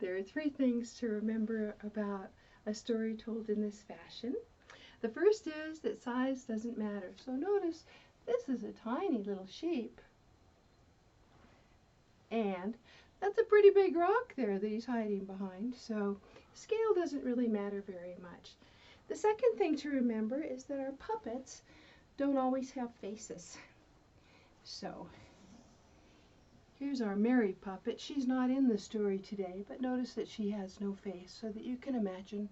There are three things to remember about a story told in this fashion. The first is that size doesn't matter. So notice this is a tiny little sheep. And that's a pretty big rock there that he's hiding behind. So scale doesn't really matter very much. The second thing to remember is that our puppets don't always have faces. So here's our Mary puppet. She's not in the story today, but notice that she has no face so that you can imagine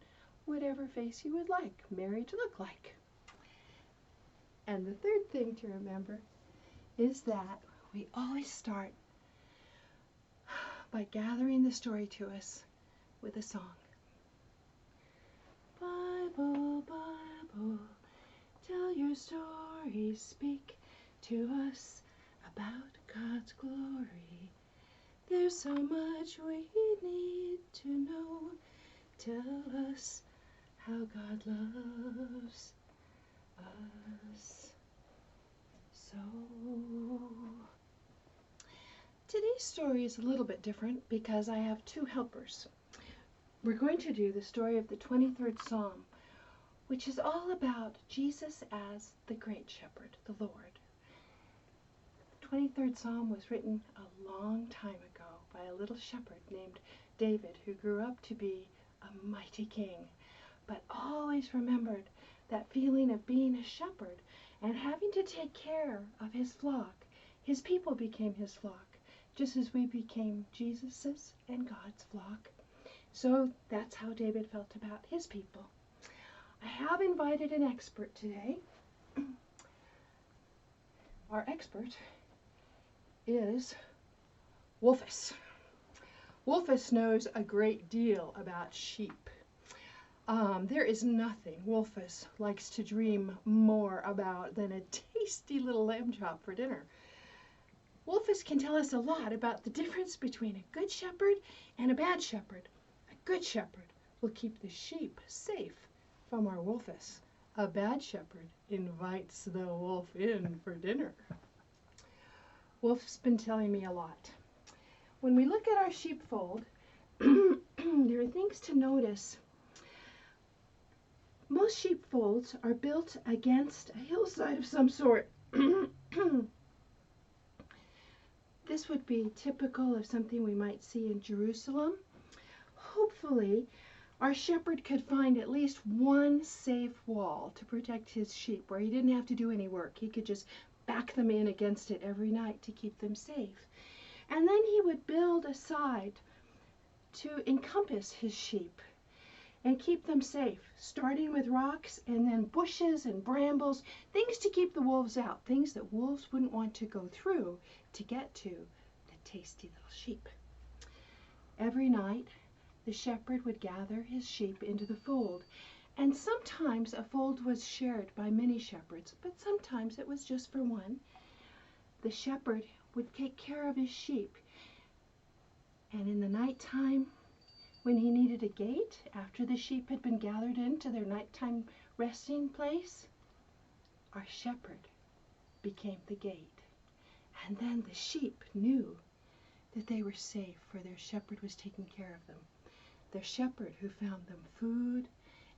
whatever face you would like Mary to look like. And the third thing to remember is that we always start by gathering the story to us with a song. Bible, Bible, tell your story, speak to us about God's glory. There's so much we need to know. Tell us how God loves us so. Today's story is a little bit different because I have two helpers. We're going to do the story of the 23rd Psalm, which is all about Jesus as the Great Shepherd, the Lord. The 23rd Psalm was written a long time ago by a little shepherd named David, who grew up to be a mighty king, but always remembered that feeling of being a shepherd and having to take care of his flock. His people became his flock, just as we became Jesus's and God's flock. So that's how David felt about his people. I have invited an expert today. Our expert is Wolfus. Wolfus knows a great deal about sheep. There is nothing Wolfus likes to dream more about than a tasty little lamb chop for dinner. Wolfus can tell us a lot about the difference between a good shepherd and a bad shepherd. A good shepherd will keep the sheep safe from our Wolfus. A bad shepherd invites the wolf in for dinner. Wolf's been telling me a lot. When we look at our sheepfold, there are things to notice. Most sheepfolds are built against a hillside of some sort. This would be typical of something we might see in Jerusalem. Hopefully, our shepherd could find at least one safe wall to protect his sheep where he didn't have to do any work. He could just back them in against it every night to keep them safe. And then he would build a side to encompass his sheep and keep them safe, starting with rocks and then bushes and brambles, things to keep the wolves out, things that wolves wouldn't want to go through to get to the tasty little sheep. Every night, the shepherd would gather his sheep into the fold, and sometimes a fold was shared by many shepherds, but sometimes it was just for one. The shepherd would take care of his sheep, and in the nighttime, when he needed a gate, after the sheep had been gathered into their nighttime resting place, our shepherd became the gate. And then the sheep knew that they were safe, for their shepherd was taking care of them. Their shepherd who found them food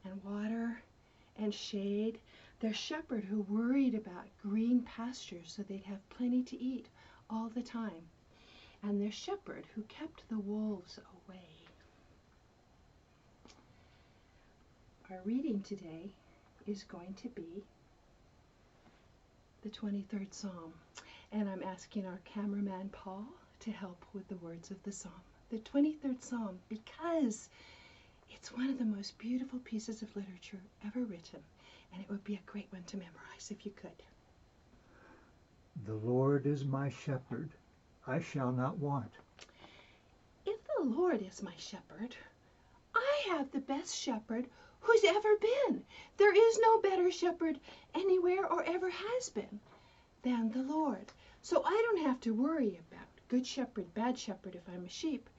and water and shade. Their shepherd who worried about green pastures so they'd have plenty to eat all the time. And their shepherd who kept the wolves away. Our reading today is going to be the 23rd Psalm, and I'm asking our cameraman Paul to help with the words of the psalm. The 23rd Psalm, because it's one of the most beautiful pieces of literature ever written, and it would be a great one to memorize if you could. The Lord is my shepherd, I shall not want. If the Lord is my shepherd, I have the best shepherd who's ever been. There is no better shepherd anywhere or ever has been than the Lord. So I don't have to worry about good shepherd, bad shepherd if I'm a sheep.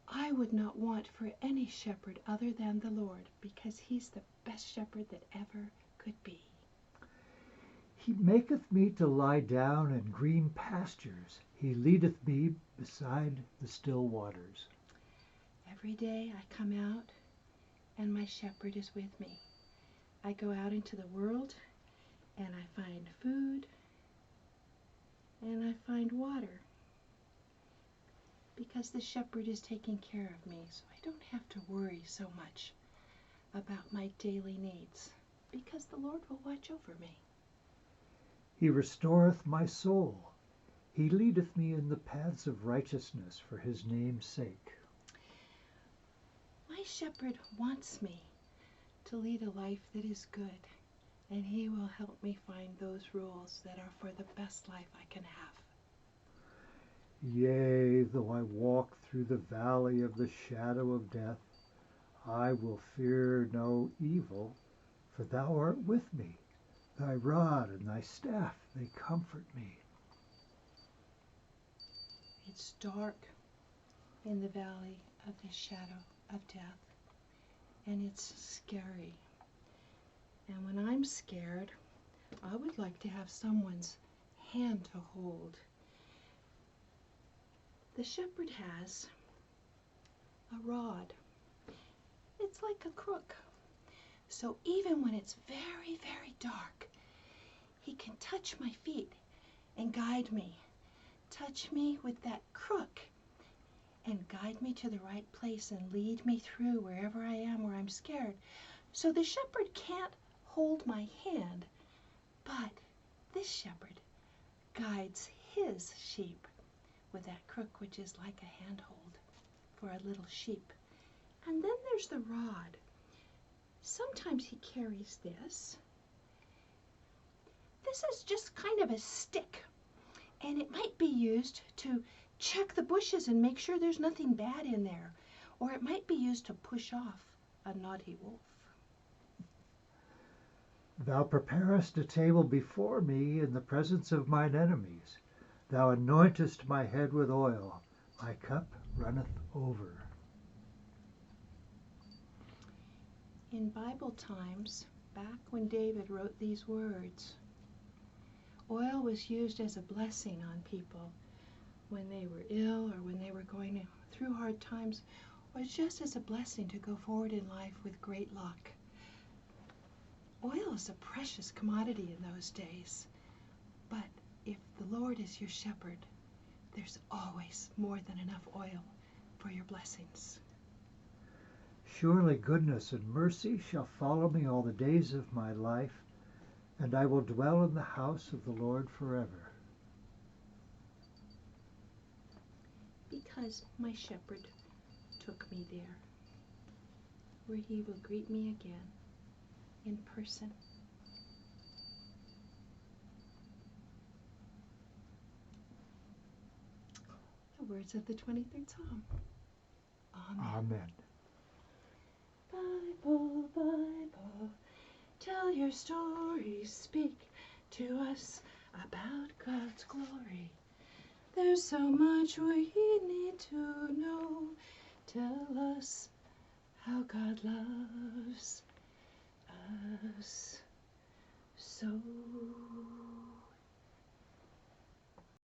I would not want for any shepherd other than the Lord, because he's the best shepherd that ever could be. He maketh me to lie down in green pastures. He leadeth me beside the still waters. Every day I come out and my shepherd is with me. I go out into the world and I find food and I find water because the shepherd is taking care of me, so I don't have to worry so much about my daily needs because the Lord will watch over me. He restoreth my soul. He leadeth me in the paths of righteousness for his name's sake. My shepherd wants me to lead a life that is good, and he will help me find those rules that are for the best life I can have. Yea, though I walk through the valley of the shadow of death, I will fear no evil, for thou art with me. Thy rod and thy staff, they comfort me. It's dark in the valley of the shadow of death, and it's scary. And when I'm scared, I would like to have someone's hand to hold. The shepherd has a rod. It's like a crook. So even when it's very, very dark, he can touch my feet and guide me. Touch me with that crook and guide me to the right place and lead me through wherever I am where I'm scared. So the shepherd can't hold my hand, but this shepherd guides his sheep with that crook, which is like a handhold for a little sheep. And then there's the rod. Sometimes he carries this. This is just kind of a stick, and it might be used to check the bushes and make sure there's nothing bad in there, or it might be used to push off a naughty wolf. Thou preparest a table before me in the presence of mine enemies. Thou anointest my head with oil. My cup runneth over. In Bible times, back when David wrote these words, oil was used as a blessing on people when they were ill or when they were going through hard times, or just as a blessing to go forward in life with great luck. Oil is a precious commodity in those days, but if the Lord is your shepherd, there's always more than enough oil for your blessings. Surely goodness and mercy shall follow me all the days of my life, and I will dwell in the house of the Lord forever. Because my shepherd took me there, where he will greet me again in person. The words of the 23rd Psalm. Amen. Amen. Bible, Bible, tell your story, speak to us about God's glory. There's so much we need to know. Tell us how God loves us so.